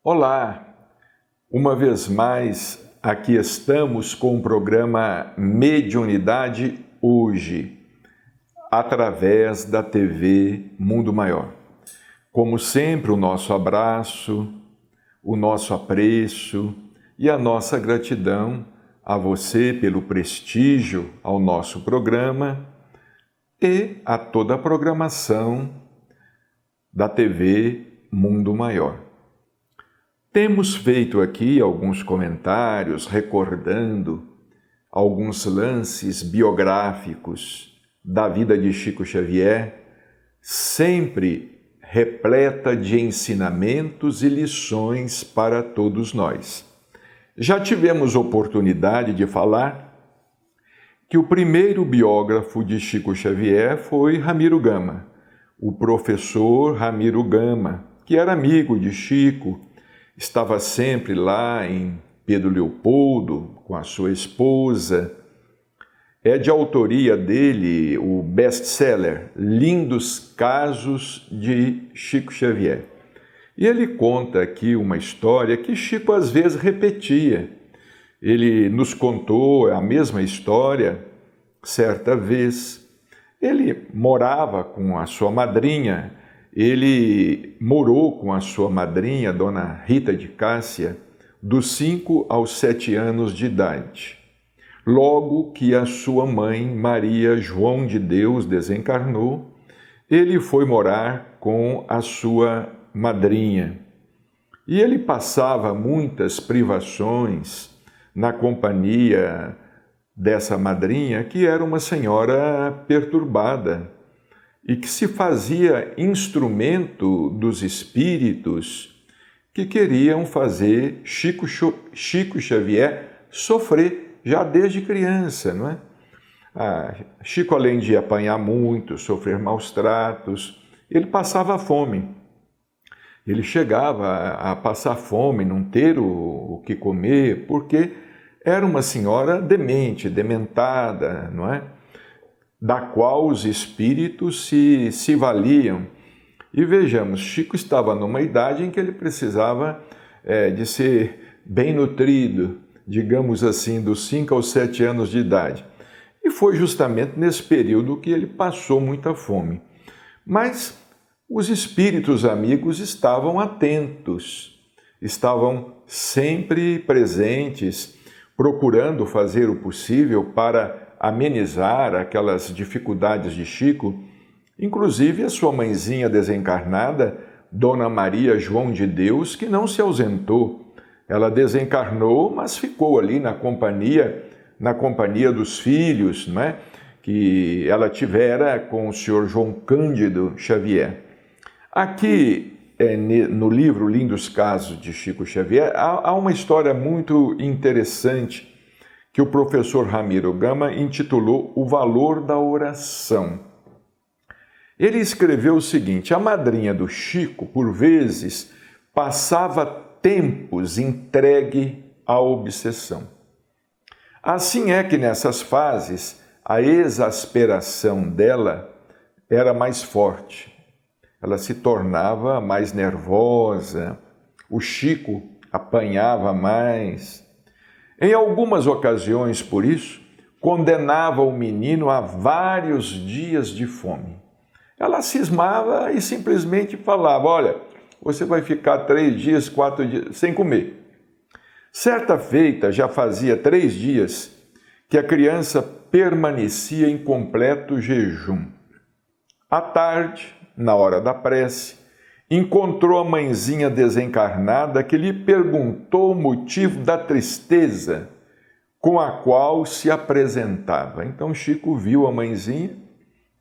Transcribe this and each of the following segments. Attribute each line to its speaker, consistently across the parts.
Speaker 1: Olá, uma vez mais aqui estamos com o programa Mediunidade Hoje, através da TV Mundo Maior. Como sempre, o nosso abraço, o nosso apreço e a nossa gratidão a você pelo prestígio ao nosso programa e a toda a programação da TV Mundo Maior. Temos feito aqui alguns comentários recordando alguns lances biográficos da vida de Chico Xavier, sempre repleta de ensinamentos e lições para todos nós. Já tivemos oportunidade de falar que o primeiro biógrafo de Chico Xavier foi Ramiro Gama, o professor Ramiro Gama, que era amigo de Chico, estava sempre lá em Pedro Leopoldo com a sua esposa. É de autoria dele o best-seller Lindos Casos de Chico Xavier. E ele conta aqui uma história que Chico às vezes repetia. Ele nos contou a mesma história certa vez. Ele morava com a sua madrinha. Ele morou com a sua madrinha, Dona Rita de Cássia, dos 5 aos 7 anos de idade. Logo que a sua mãe, Maria João de Deus, desencarnou, ele foi morar com a sua madrinha. E ele passava muitas privações na companhia dessa madrinha, que era uma senhora perturbada, e que se fazia instrumento dos espíritos que queriam fazer Chico Xavier sofrer já desde criança, não é? Chico, além de apanhar muito, sofrer maus tratos, ele passava fome. Ele chegava a passar fome, não ter o que comer, porque era uma senhora demente, dementada, não é? Da qual os espíritos se valiam. E vejamos, Chico estava numa idade em que ele precisava de ser bem nutrido, digamos assim, dos 5 aos 7 anos de idade. E foi justamente nesse período que ele passou muita fome. Mas os espíritos amigos estavam atentos, estavam sempre presentes, procurando fazer o possível para amenizar aquelas dificuldades de Chico. Inclusive a sua mãezinha desencarnada, Dona Maria João de Deus, que não se ausentou. Ela desencarnou, mas ficou ali na companhia dos filhos, não é? Que ela tivera com o senhor João Cândido Xavier. Aqui, no livro Lindos Casos de Chico Xavier, há uma história muito interessante que o professor Ramiro Gama intitulou O Valor da Oração. Ele escreveu o seguinte: a madrinha do Chico, por vezes, passava tempos entregue à obsessão. Assim é que nessas fases, a exasperação dela era mais forte. Ela se tornava mais nervosa, o Chico apanhava mais. Em algumas ocasiões, por isso, condenava o menino a vários dias de fome. Ela cismava e simplesmente falava: olha, você vai ficar 3 dias, 4 dias sem comer. Certa feita, já fazia 3 dias que a criança permanecia em completo jejum. À tarde, na hora da prece, encontrou a mãezinha desencarnada que lhe perguntou o motivo da tristeza com a qual se apresentava. Então Chico viu a mãezinha,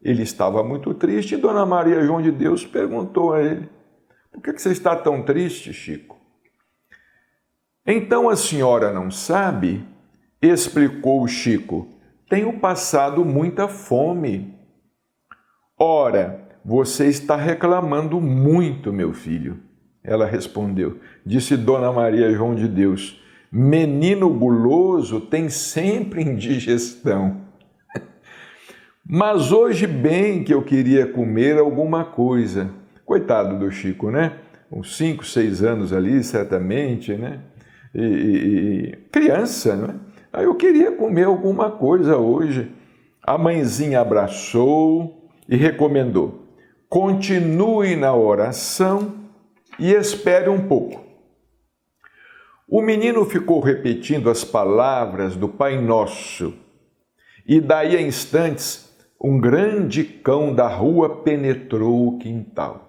Speaker 1: ele estava muito triste e Dona Maria João de Deus perguntou a ele: Por que você está tão triste, Chico? Então a senhora não sabe? Explicou o Chico. Tenho passado muita fome. Ora, você está reclamando muito, meu filho. Ela respondeu. Disse Dona Maria João de Deus. Menino guloso tem sempre indigestão. Mas hoje bem que eu queria comer alguma coisa. Coitado do Chico, né? Uns 5, 6 anos ali, certamente, né? Criança, né? Aí eu queria comer alguma coisa hoje. A mãezinha abraçou e recomendou: continue na oração e espere um pouco. O menino ficou repetindo as palavras do Pai Nosso e daí a instantes um grande cão da rua penetrou o quintal.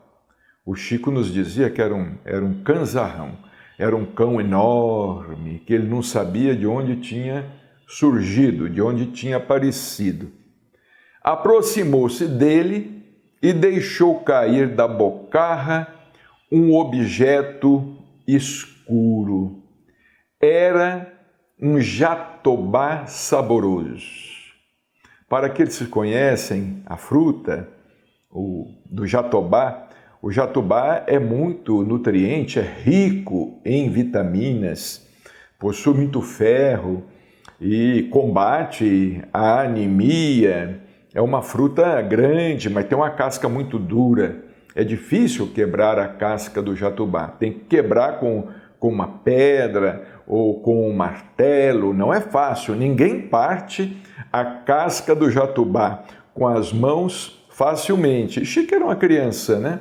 Speaker 1: O Chico nos dizia que era um canzarrão, era um cão enorme, que ele não sabia de onde tinha surgido, de onde tinha aparecido. Aproximou-se dele e deixou cair da bocarra um objeto escuro. Era um jatobá saboroso. Para aqueles que conhecem a fruta do jatobá, o jatobá é muito nutriente, é rico em vitaminas, possui muito ferro e combate a anemia. É uma fruta grande, mas tem uma casca muito dura. É difícil quebrar a casca do jatobá. Tem que quebrar com uma pedra ou com um martelo. Não é fácil. Ninguém parte a casca do jatobá com as mãos facilmente. Chico era uma criança, né?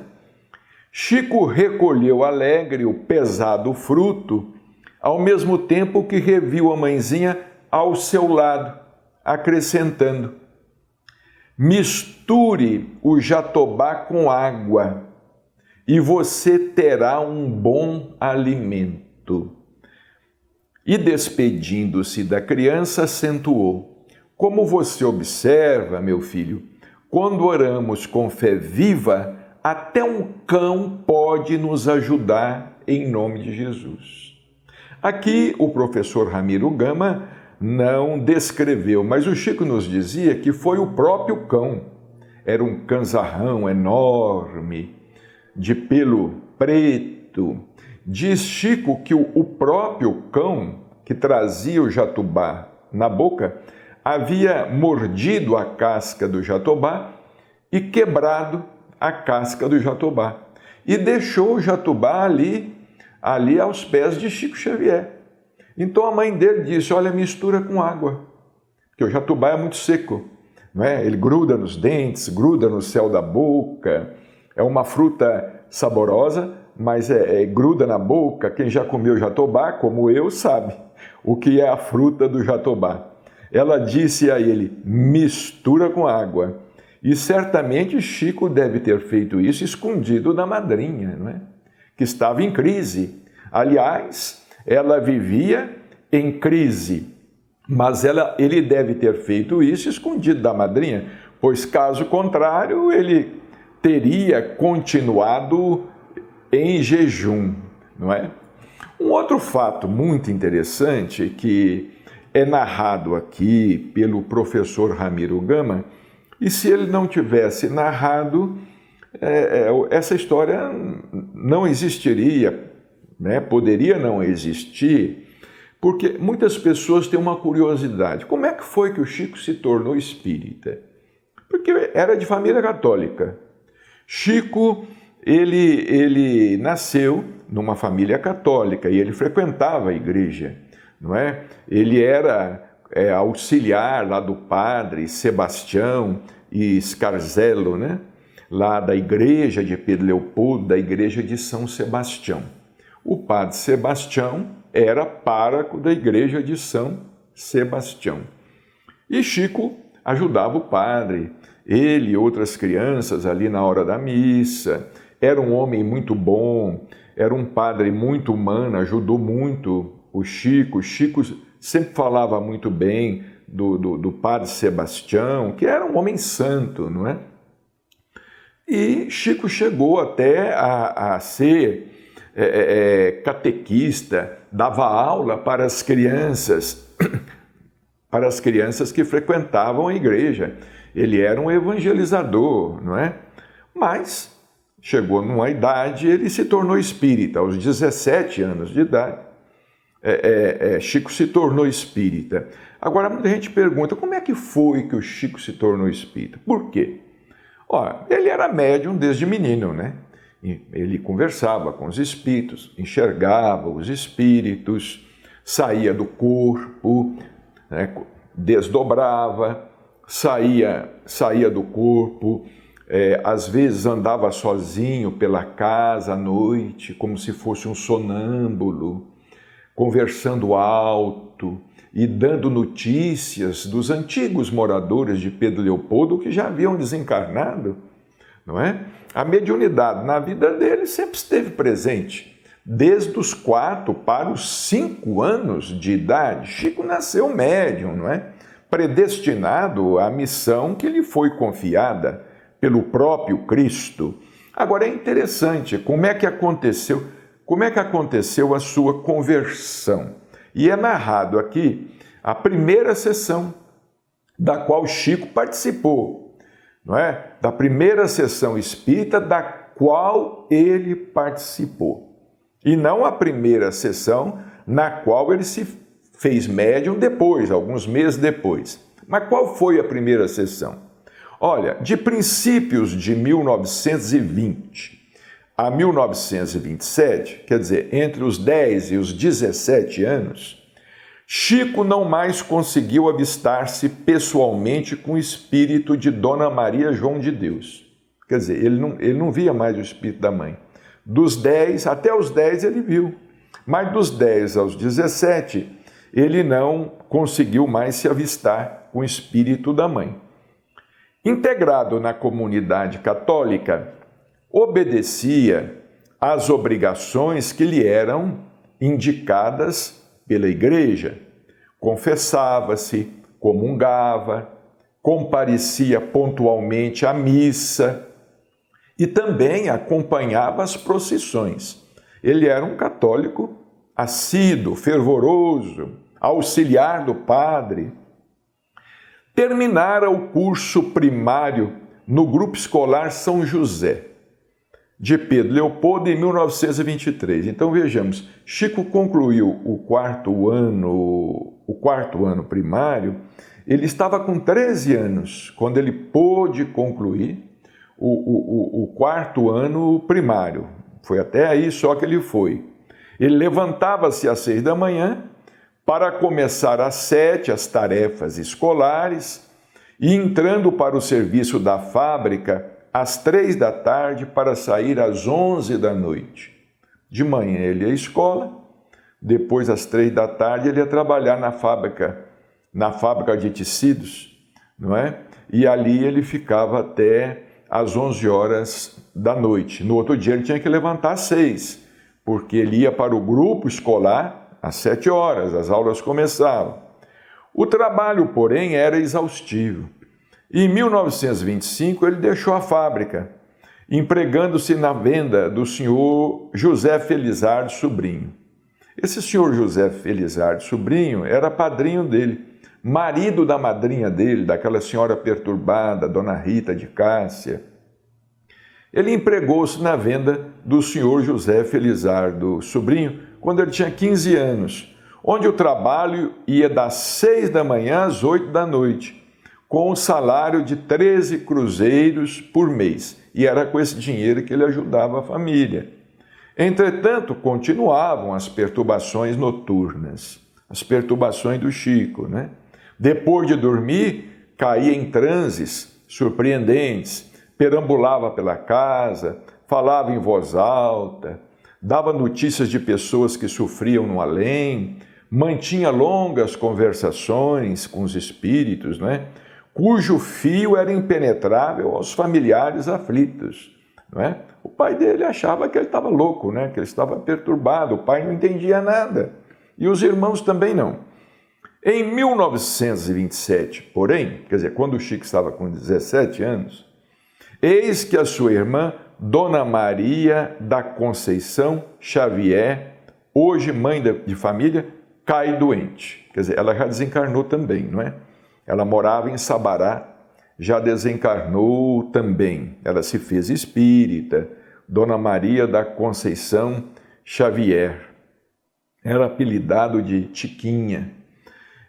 Speaker 1: Chico recolheu alegre o pesado fruto, ao mesmo tempo que reviu a mãezinha ao seu lado, acrescentando: misture o jatobá com água e você terá um bom alimento. E despedindo-se da criança, acentuou: como você observa, meu filho, quando oramos com fé viva, até um cão pode nos ajudar em nome de Jesus. Aqui o professor Ramiro Gama não descreveu, mas o Chico nos dizia que foi o próprio cão. Era um canzarrão enorme, de pelo preto. Diz Chico que o próprio cão que trazia o jatobá na boca havia mordido a casca do jatobá e quebrado a casca do jatobá e deixou o jatobá ali aos pés de Chico Xavier. Então a mãe dele disse: olha, mistura com água, porque o jatobá é muito seco, não é? Ele gruda nos dentes, gruda no céu da boca, é uma fruta saborosa, mas gruda na boca. Quem já comeu jatobá, como eu, sabe o que é a fruta do jatobá. Ela disse a ele: mistura com água. E certamente Chico deve ter feito isso escondido da madrinha, não é? Que estava em crise. Aliás, ela vivia em crise, mas ele deve ter feito isso escondido da madrinha, pois caso contrário ele teria continuado em jejum, não é? Um outro fato muito interessante que é narrado aqui pelo professor Ramiro Gama, e se ele não tivesse narrado, essa história não existiria, né? Poderia não existir, porque muitas pessoas têm uma curiosidade. Como é que foi que o Chico se tornou espírita? Porque era de família católica. Chico, ele nasceu numa família católica e ele frequentava a igreja, não é? Ele era auxiliar lá do padre Sebastião e Scarzelo, né? Lá da igreja de Pedro Leopoldo, da igreja de São Sebastião. O padre Sebastião era pároco da igreja de São Sebastião. E Chico ajudava o padre, ele e outras crianças ali na hora da missa. Era um homem muito bom, era um padre muito humano, ajudou muito o Chico. O Chico sempre falava muito bem do padre Sebastião, que era um homem santo, não é? E Chico chegou até a ser catequista, dava aula para as crianças que frequentavam a igreja. Ele era um evangelizador, não é? Mas chegou numa idade, ele se tornou espírita. Aos 17 anos de idade, Chico se tornou espírita. Agora, muita gente pergunta, como é que foi que o Chico se tornou espírita? Por quê? Ele era médium desde menino, né? Ele conversava com os espíritos, enxergava os espíritos, saía do corpo, né? Desdobrava, saía do corpo, às vezes andava sozinho pela casa à noite, como se fosse um sonâmbulo, conversando alto e dando notícias dos antigos moradores de Pedro Leopoldo que já haviam desencarnado, não é? A mediunidade na vida dele sempre esteve presente. Desde os 4 para os 5 anos de idade, Chico nasceu médium, não é? Predestinado à missão que lhe foi confiada pelo próprio Cristo. Agora é interessante como é que aconteceu a sua conversão. E é narrado aqui a primeira sessão da qual Chico participou, não é? Da primeira sessão espírita da qual ele participou. E não a primeira sessão na qual ele se fez médium depois, alguns meses depois. Mas qual foi a primeira sessão? Olha, de princípios de 1920 a 1927, quer dizer, entre os 10 e os 17 anos, Chico não mais conseguiu avistar-se pessoalmente com o espírito de Dona Maria João de Deus. Quer dizer, ele não via mais o espírito da mãe. Dos 10, até os 10 ele viu, mas dos 10 aos 17, ele não conseguiu mais se avistar com o espírito da mãe. Integrado na comunidade católica, obedecia às obrigações que lhe eram indicadas pela igreja. Confessava-se, comungava, comparecia pontualmente à missa e também acompanhava as procissões. Ele era um católico assíduo, fervoroso, auxiliar do padre. Terminara o curso primário no Grupo Escolar São José, de Pedro Leopoldo, em 1923. Então vejamos, Chico concluiu o quarto ano primário, ele estava com 13 anos, quando ele pôde concluir o quarto ano primário. Foi até aí só que ele foi. Ele levantava-se às 6 da manhã para começar às 7 as tarefas escolares e entrando para o serviço da fábrica às 3 da tarde para sair às 11 da noite. De manhã ele ia à escola, depois às 3 da tarde ele ia trabalhar na fábrica de tecidos, não é? E ali ele ficava até às 11 horas da noite. No outro dia ele tinha que levantar às 6, porque ele ia para o grupo escolar às 7 horas, as aulas começavam. O trabalho, porém, era exaustivo. E em 1925 ele deixou a fábrica, empregando-se na venda do senhor José Felizardo Sobrinho. Esse senhor José Felizardo Sobrinho era padrinho dele, marido da madrinha dele, daquela senhora perturbada, Dona Rita de Cássia. Ele empregou-se na venda do senhor José Felizardo Sobrinho quando ele tinha 15 anos, onde o trabalho ia das 6 da manhã às 8 da noite, com um salário de 13 cruzeiros por mês. E era com esse dinheiro que ele ajudava a família. Entretanto, continuavam as perturbações noturnas, as perturbações do Chico, né? Depois de dormir, caía em transes surpreendentes, perambulava pela casa, falava em voz alta, dava notícias de pessoas que sofriam no além, mantinha longas conversações com os espíritos, né? Cujo fio era impenetrável aos familiares aflitos, não é? O pai dele achava que ele estava louco, né? Que ele estava perturbado, o pai não entendia nada, e os irmãos também não. Em 1927, porém, quer dizer, quando o Chico estava com 17 anos, Eis que a sua irmã, Dona Maria da Conceição Xavier, hoje mãe de família, cai doente. Quer dizer, ela já desencarnou também, não é? Ela morava em Sabará, já desencarnou também. Ela se fez espírita, Dona Maria da Conceição Xavier. Era apelidado de Chiquinha.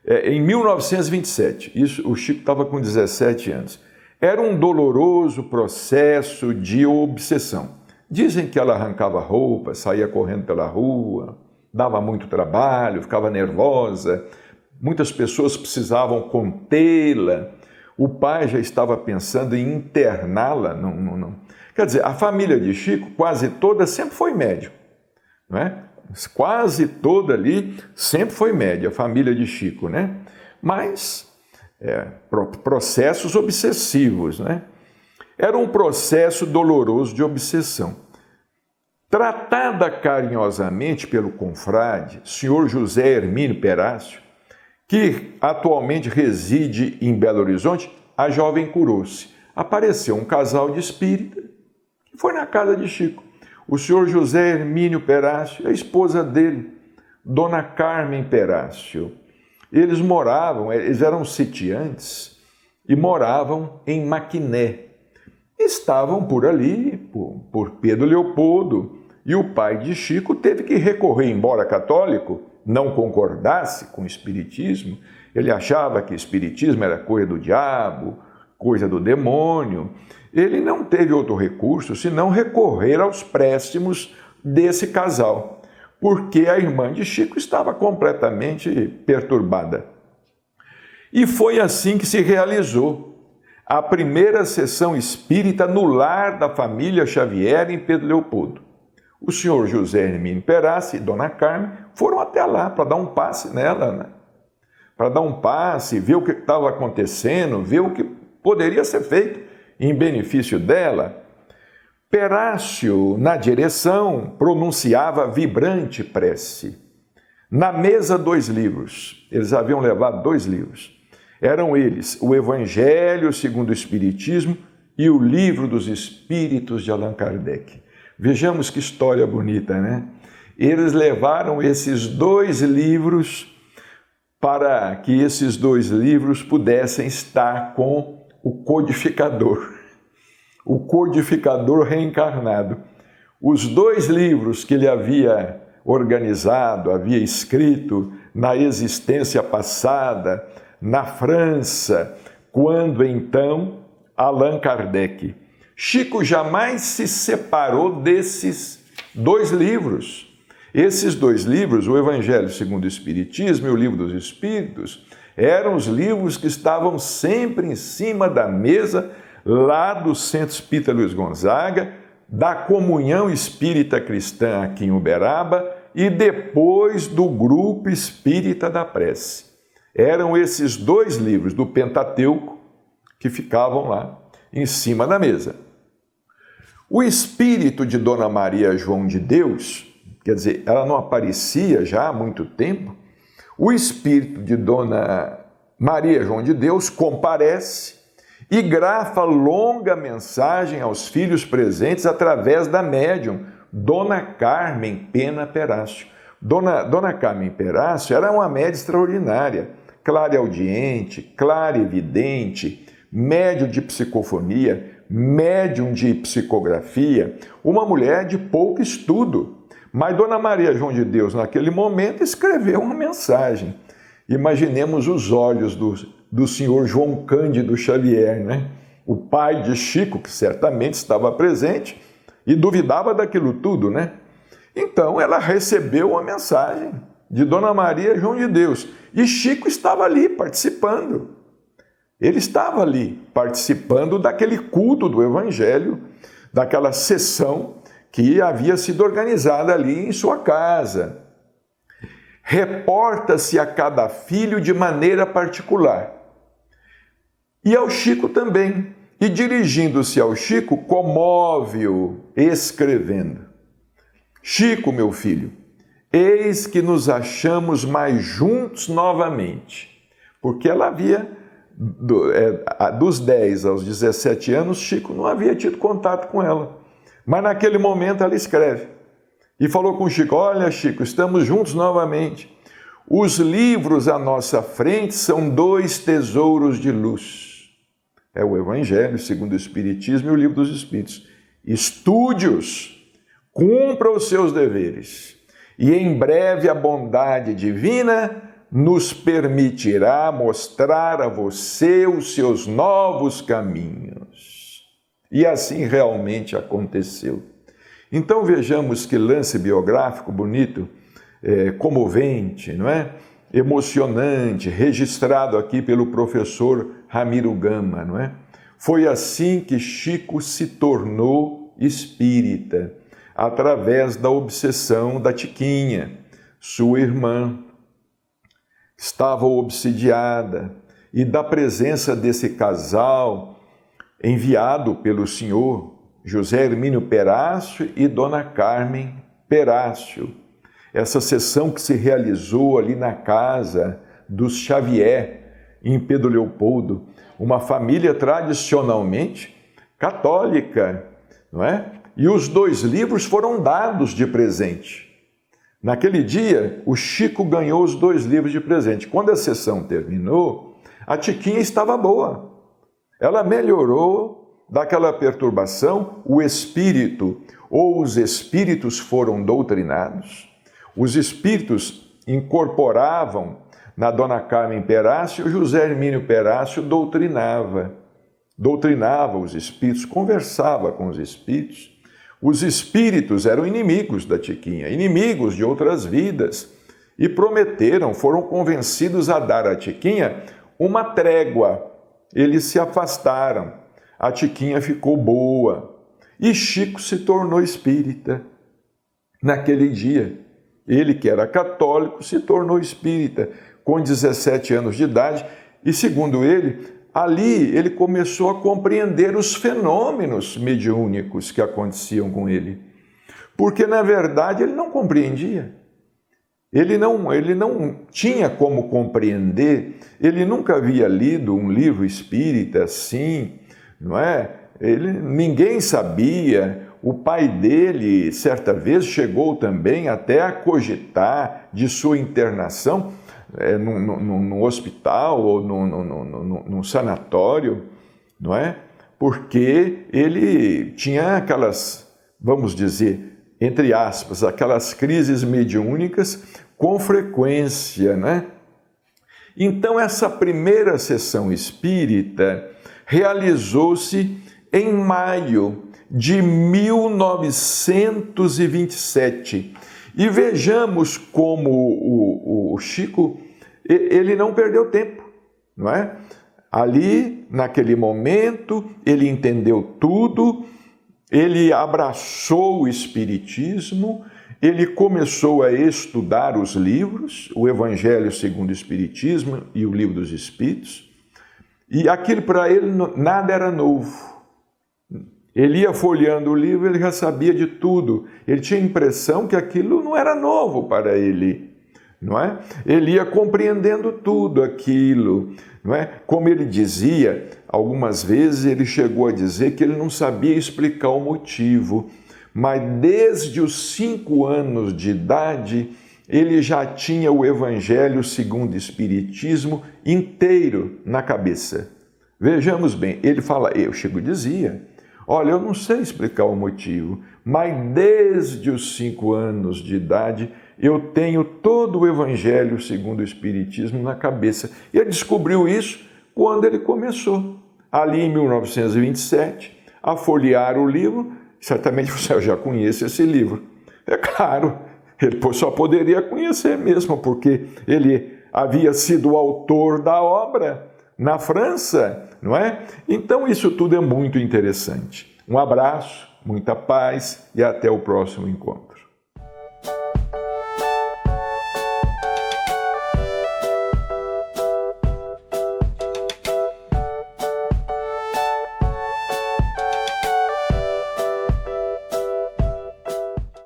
Speaker 1: Em 1927, o Chico estava com 17 anos. Era um doloroso processo de obsessão. Dizem que ela arrancava roupa, saía correndo pela rua, dava muito trabalho, ficava nervosa. Muitas pessoas precisavam contê-la. O pai já estava pensando em interná-la. Não. Quer dizer, a família de Chico, quase toda, sempre foi médium, não é? Quase toda ali sempre foi média, a família de Chico, né? Mas processos obsessivos, né? Era um processo doloroso de obsessão. Tratada carinhosamente pelo confrade, senhor José Hermínio Perácio, que atualmente reside em Belo Horizonte, a jovem curou-se. Apareceu um casal de espírita que foi na casa de Chico. O senhor José Hermínio Perácio, a esposa dele, Dona Carmen Perácio. Eles eram sitiantes e moravam em Maquiné. Estavam por ali, por Pedro Leopoldo, e o pai de Chico teve que recorrer, embora católico, não concordasse com o espiritismo. Ele achava que espiritismo era coisa do diabo, coisa do demônio. Ele não teve outro recurso senão recorrer aos préstimos desse casal, porque a irmã de Chico estava completamente perturbada. E foi assim que se realizou a primeira sessão espírita no lar da família Xavier em Pedro Leopoldo. O senhor José Hermínio Perácio e Dona Carmen foram até lá para dar um passe nela, né? Para dar um passe, ver o que estava acontecendo, ver o que poderia ser feito em benefício dela. Perácio, na direção, pronunciava vibrante prece. Na mesa, 2 livros. Eles haviam levado 2 livros. Eram eles o Evangelho segundo o Espiritismo e o Livro dos Espíritos de Allan Kardec. Vejamos que história bonita, né? Eles levaram esses 2 livros para que esses 2 livros pudessem estar com o codificador reencarnado. Os 2 livros que ele havia organizado, havia escrito na existência passada, na França, quando então Allan Kardec. Chico jamais se separou desses 2 livros. Esses 2 livros, o Evangelho segundo o Espiritismo e o Livro dos Espíritos, eram os livros que estavam sempre em cima da mesa, lá do Centro Espírita Luiz Gonzaga, da Comunhão Espírita Cristã aqui em Uberaba e depois do Grupo Espírita da Prece. Eram esses 2 livros do Pentateuco que ficavam lá em cima da mesa. O espírito de Dona Maria João de Deus, quer dizer, ela não aparecia já há muito tempo, o espírito de Dona Maria João de Deus comparece e grafa longa mensagem aos filhos presentes através da médium Dona Carmen Pena Perácio. Dona Carmen Perácio era uma médium extraordinária, clareaudiente, clarividente, médium de psicofonia, médium de psicografia, uma mulher de pouco estudo. Mas Dona Maria João de Deus, naquele momento, escreveu uma mensagem. Imaginemos os olhos do senhor João Cândido Xavier, né? O pai de Chico, que certamente estava presente e duvidava daquilo tudo, né? Então, ela recebeu a mensagem de Dona Maria João de Deus. E Chico estava ali participando. Ele estava ali participando daquele culto do Evangelho, daquela sessão que havia sido organizada ali em sua casa. Reporta-se a cada filho de maneira particular. E ao Chico também. E dirigindo-se ao Chico, comove-o, escrevendo: Chico, meu filho, eis que nos achamos mais juntos novamente. Porque ela havia dos 10 aos 17 anos, Chico não havia tido contato com ela. Mas naquele momento ela escreve. E falou com Chico: olha, Chico, estamos juntos novamente. Os livros à nossa frente são 2 tesouros de luz. É o Evangelho segundo o Espiritismo e o Livro dos Espíritos. Estude-os, cumpra os seus deveres, e em breve a bondade divina nos permitirá mostrar a você os seus novos caminhos. E assim realmente aconteceu. Então vejamos que lance biográfico bonito, comovente, não é? Emocionante, registrado aqui pelo professor Ramiro Gama, não é? Foi assim que Chico se tornou espírita, através da obsessão da Tiquinha, sua irmã. Estava obsidiada, e da presença desse casal enviado pelo senhor José Hermínio Perácio e Dona Carmen Perácio. Essa sessão que se realizou ali na casa dos Xavier, em Pedro Leopoldo, uma família tradicionalmente católica, não é? E os 2 livros foram dados de presente. Naquele dia, o Chico ganhou os 2 livros de presente. Quando a sessão terminou, a Tiquinha estava boa. Ela melhorou daquela perturbação, o espírito ou os espíritos foram doutrinados. Os espíritos incorporavam na Dona Carmen Perácio, José Hermínio Perácio doutrinava os espíritos, conversava com os espíritos. Os espíritos eram inimigos da Tiquinha, inimigos de outras vidas, e foram convencidos a dar à Tiquinha uma trégua. Eles se afastaram, a Tiquinha ficou boa, e Chico se tornou espírita. Naquele dia, ele que era católico se tornou espírita, com 17 anos de idade, e segundo ele, ali ele começou a compreender os fenômenos mediúnicos que aconteciam com ele. Porque, na verdade, ele não compreendia. Ele não tinha como compreender, ele nunca havia lido um livro espírita assim, não é? Ninguém sabia. O pai dele, certa vez, chegou também até a cogitar de sua internação num hospital ou num sanatório, não é? Porque ele tinha aquelas, vamos dizer, entre aspas, aquelas crises mediúnicas com frequência, né? Então, essa primeira sessão espírita realizou-se em maio de 1927. E vejamos como o Chico, ele não perdeu tempo, não é? Ali, naquele momento, ele entendeu tudo, ele abraçou o Espiritismo, ele começou a estudar os livros, o Evangelho segundo o Espiritismo e o Livro dos Espíritos, e aquilo para ele nada era novo. Ele ia folheando o livro, ele já sabia de tudo. Ele tinha a impressão que aquilo não era novo para ele, não é? Ele ia compreendendo tudo aquilo, não é? Como ele dizia, algumas vezes ele chegou a dizer que ele não sabia explicar o motivo, mas desde os 5 anos de idade, ele já tinha o Evangelho segundo o Espiritismo inteiro na cabeça. Vejamos bem, o Chico dizia: olha, eu não sei explicar o motivo, mas desde os 5 anos de idade eu tenho todo o Evangelho segundo o Espiritismo na cabeça. E ele descobriu isso quando ele começou, ali em 1927, a folhear o livro. Certamente você já conhece esse livro. É claro, ele só poderia conhecer mesmo, porque ele havia sido o autor da obra na França, não é? Então isso tudo é muito interessante. Um abraço, muita paz e até o próximo encontro.